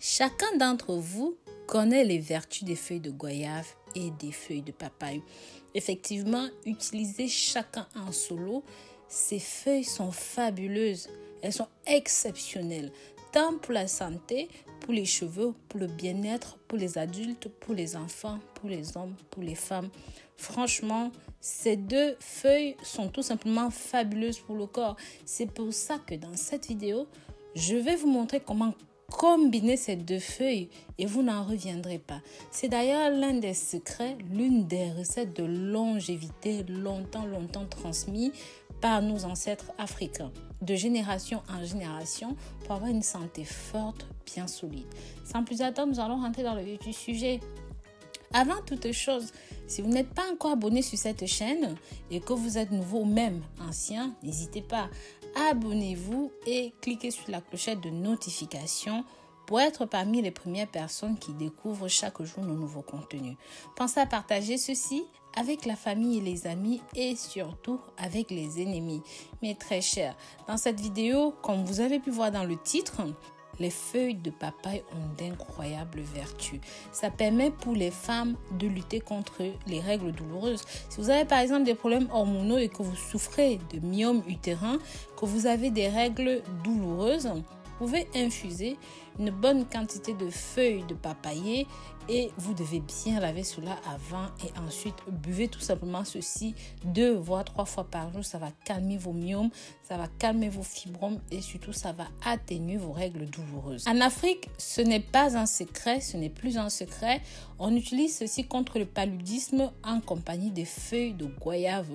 Chacun d'entre vous connaît les vertus des feuilles de goyave et des feuilles de papaye. Effectivement, utilisez chacun en solo. Ces feuilles sont fabuleuses. Elles sont exceptionnelles, tant pour la santé, pour les cheveux, pour le bien-être, pour les adultes, pour les enfants, pour les hommes, pour les femmes. Franchement, ces deux feuilles sont tout simplement fabuleuses pour le corps. C'est pour ça que dans cette vidéo, je vais vous montrer comment combiner ces deux feuilles et vous n'en reviendrez pas. C'est d'ailleurs l'un des secrets, l'une des recettes de longévité longtemps transmis par nos ancêtres africains, de génération en génération, pour avoir une santé forte, bien solide. Sans plus attendre, nous allons rentrer dans le vif du sujet. Avant toute chose, si vous n'êtes pas encore abonné sur cette chaîne et que vous êtes nouveau ou même ancien, n'hésitez pas, abonnez-vous et cliquez sur la clochette de notification pour être parmi les premières personnes qui découvrent chaque jour nos nouveaux contenus. Pensez à partager ceci avec la famille et les amis et surtout avec les ennemis. Mes très chers, dans cette vidéo, comme vous avez pu voir dans le titre, les feuilles de papaye ont d'incroyables vertus. Ça permet pour les femmes de lutter contre les règles douloureuses. Si vous avez par exemple des problèmes hormonaux et que vous souffrez de myome utérin, que vous avez des règles douloureuses, vous pouvez infuser une bonne quantité de feuilles de papayer et vous devez bien laver cela avant et ensuite buvez tout simplement ceci 2 voire 3 fois par jour. Ça va calmer vos myomes, ça va calmer vos fibromes et surtout ça va atténuer vos règles douloureuses. En Afrique, ce n'est pas un secret, ce n'est plus un secret. On utilise ceci contre le paludisme en compagnie des feuilles de goyave.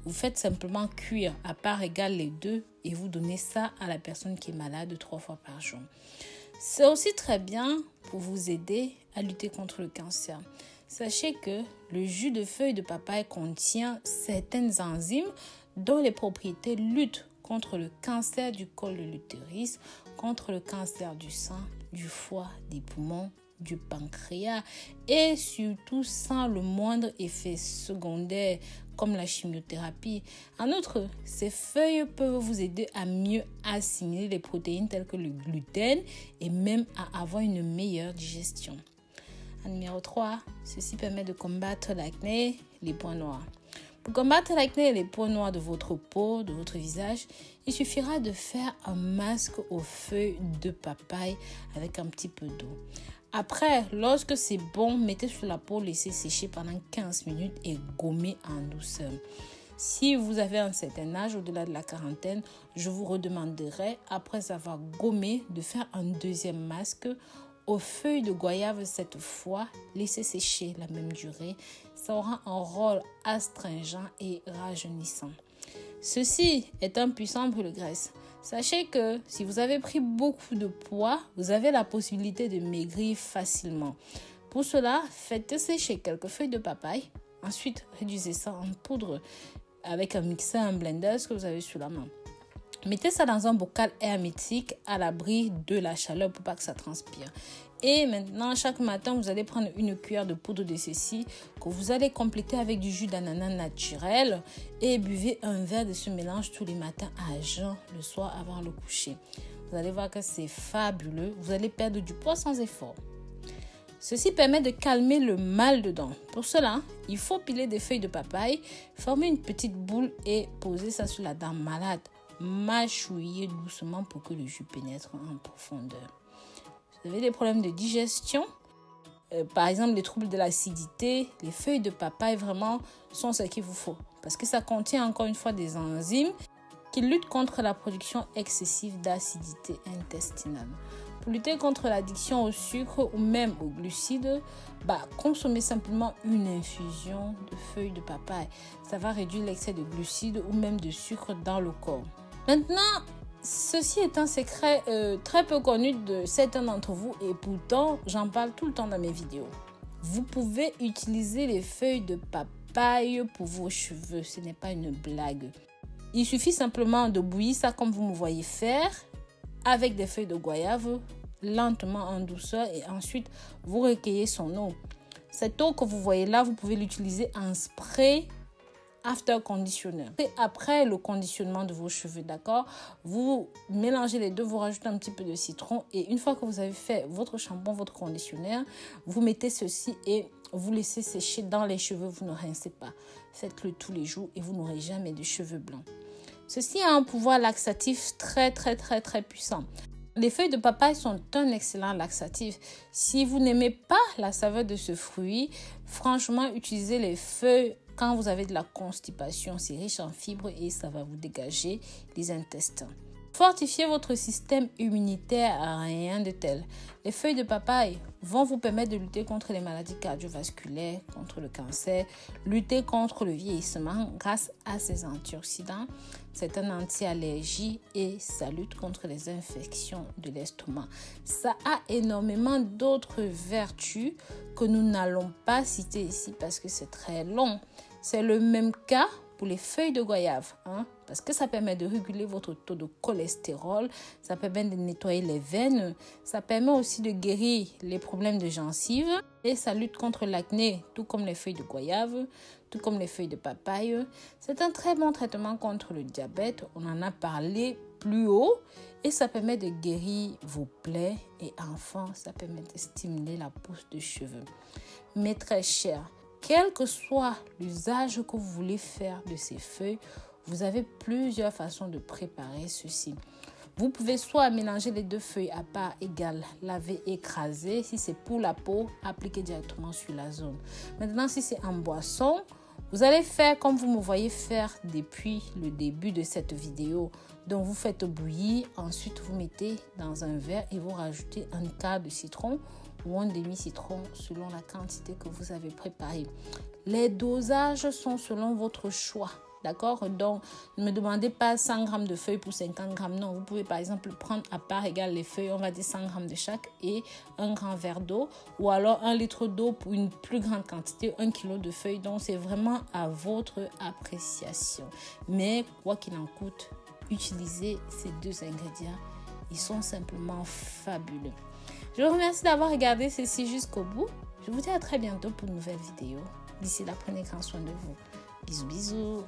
Vous faites simplement cuire à part égale les deux et vous donnez ça à la personne qui est malade 3 fois par jour. C'est aussi très bien pour vous aider à lutter contre le cancer. Sachez que le jus de feuilles de papaye contient certaines enzymes dont les propriétés luttent contre le cancer du col de l'utérus, contre le cancer du sein, du foie, des poumons, du pancréas et surtout sans le moindre effet secondaire comme la chimiothérapie. En outre, ces feuilles peuvent vous aider à mieux assimiler les protéines telles que le gluten et même à avoir une meilleure digestion. En numéro 3, ceci permet de combattre l'acné, les points noirs. Pour combattre l'acné et les points noirs de votre peau, de votre visage, il suffira de faire un masque aux feuilles de papaye avec un petit peu d'eau. Après, lorsque c'est bon, mettez sur la peau, laissez sécher pendant 15 minutes et gommez en douceur. Si vous avez un certain âge, au-delà de la quarantaine, je vous redemanderai, après avoir gommé, de faire un deuxième masque aux feuilles de goyave cette fois. Laissez sécher la même durée. Ça aura un rôle astringent et rajeunissant. Ceci est un puissant brûle-graisse. Sachez que si vous avez pris beaucoup de poids, vous avez la possibilité de maigrir facilement. Pour cela, faites sécher quelques feuilles de papaye. Ensuite, réduisez ça en poudre avec un mixeur, un blender, ce que vous avez sur la main. Mettez ça dans un bocal hermétique à l'abri de la chaleur pour pas que ça transpire. Et maintenant, chaque matin, vous allez prendre une cuillère de poudre de ceci que vous allez compléter avec du jus d'ananas naturel et buvez un verre de ce mélange tous les matins à jeun le soir avant le coucher. Vous allez voir que c'est fabuleux. Vous allez perdre du poids sans effort. Ceci permet de calmer le mal de dents. Pour cela, il faut piler des feuilles de papaye, former une petite boule et poser ça sur la dent malade. Mâchouiller doucement pour que le jus pénètre en profondeur. Vous avez des problèmes de digestion, par exemple les troubles de l'acidité, les feuilles de papaye vraiment sont ce qu'il vous faut. Parce que ça contient encore une fois des enzymes qui luttent contre la production excessive d'acidité intestinale. Pour lutter contre l'addiction au sucre ou même aux glucides, consommez simplement une infusion de feuilles de papaye. Ça va réduire l'excès de glucides ou même de sucre dans le corps. Maintenant, ceci est un secret très peu connu de certains d'entre vous et pourtant, j'en parle tout le temps dans mes vidéos. Vous pouvez utiliser les feuilles de papaye pour vos cheveux, ce n'est pas une blague. Il suffit simplement de bouillir ça comme vous me voyez faire avec des feuilles de goyave, lentement en douceur et ensuite vous recueillez son eau. Cette eau que vous voyez là, vous pouvez l'utiliser en spray after conditioner. Et après le conditionnement de vos cheveux, d'accord, vous mélangez les deux, vous rajoutez un petit peu de citron et une fois que vous avez fait votre shampoing, votre conditionnaire, vous mettez ceci et vous laissez sécher dans les cheveux, vous ne rincez pas. Faites-le tous les jours et vous n'aurez jamais de cheveux blancs. Ceci a un pouvoir laxatif très puissant. Les feuilles de papaye sont un excellent laxatif. Si vous n'aimez pas la saveur de ce fruit, franchement, utilisez les feuilles quand vous avez de la constipation. C'est riche en fibres et ça va vous dégager les intestins. Fortifiez votre système immunitaire à rien de tel. Les feuilles de papaye vont vous permettre de lutter contre les maladies cardiovasculaires, contre le cancer, lutter contre le vieillissement grâce à ses antioxydants. C'est un anti-allergie et ça lutte contre les infections de l'estomac. Ça a énormément d'autres vertus que nous n'allons pas citer ici parce que c'est très long. C'est le même cas pour les feuilles de goyave, parce que ça permet de réguler votre taux de cholestérol, ça permet de nettoyer les veines, ça permet aussi de guérir les problèmes de gencives et ça lutte contre l'acné, tout comme les feuilles de goyave, tout comme les feuilles de papaye. C'est un très bon traitement contre le diabète, on en a parlé plus haut et ça permet de guérir vos plaies et enfin ça permet de stimuler la pousse de cheveux. Mais très cher, quel que soit l'usage que vous voulez faire de ces feuilles, vous avez plusieurs façons de préparer ceci. Vous pouvez soit mélanger les deux feuilles à part égale, laver, écraser. Si c'est pour la peau, appliquer directement sur la zone. Maintenant, si c'est en boisson, vous allez faire comme vous me voyez faire depuis le début de cette vidéo. Donc, vous faites bouillir, ensuite vous mettez dans un verre et vous rajoutez un quart de citron ou un demi-citron selon la quantité que vous avez préparée. Les dosages sont selon votre choix, d'accord? Donc, ne me demandez pas 100 g de feuilles pour 50 g. Non, vous pouvez par exemple prendre à part égale les feuilles, on va dire 100 g de chaque et un grand verre d'eau ou alors 1 litre d'eau pour une plus grande quantité, 1 kg de feuilles. Donc, c'est vraiment à votre appréciation. Mais quoi qu'il en coûte, utilisez ces deux ingrédients. Ils sont simplement fabuleux. Je vous remercie d'avoir regardé ceci jusqu'au bout. Je vous dis à très bientôt pour une nouvelle vidéo. D'ici là, prenez grand soin de vous. Bisous, bisous.